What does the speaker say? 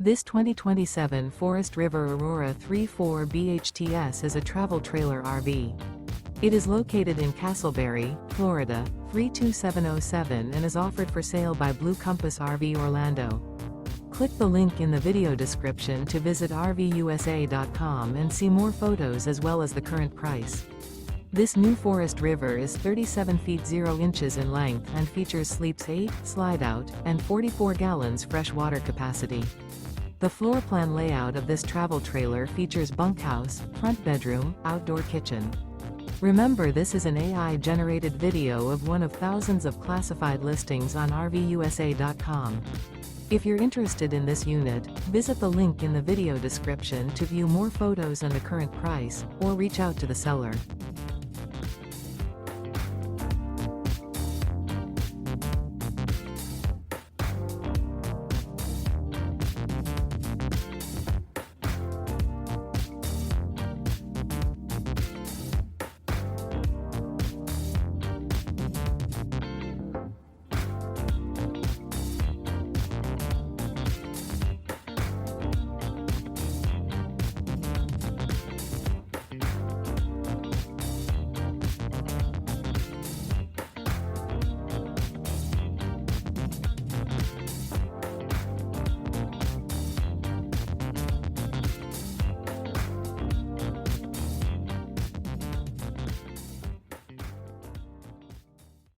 This 2027 Forest River Aurora 3.4 BHTS is a travel trailer RV. It is located in Casselberry, Florida, 32707 and is offered for sale by Blue Compass RV Orlando. Click the link in the video description to visit RVUSA.com and see more photos as well as the current price. This new Forest River is 37 feet 0 inches in length and features sleeps 8, slide-out, and 44 gallons fresh water capacity. The floor plan layout of this travel trailer features bunkhouse, front bedroom, outdoor kitchen. Remember, this is an AI-generated video of one of thousands of classified listings on RVUSA.com. If you're interested in this unit, visit the link in the video description to view more photos and the current price, or reach out to the seller.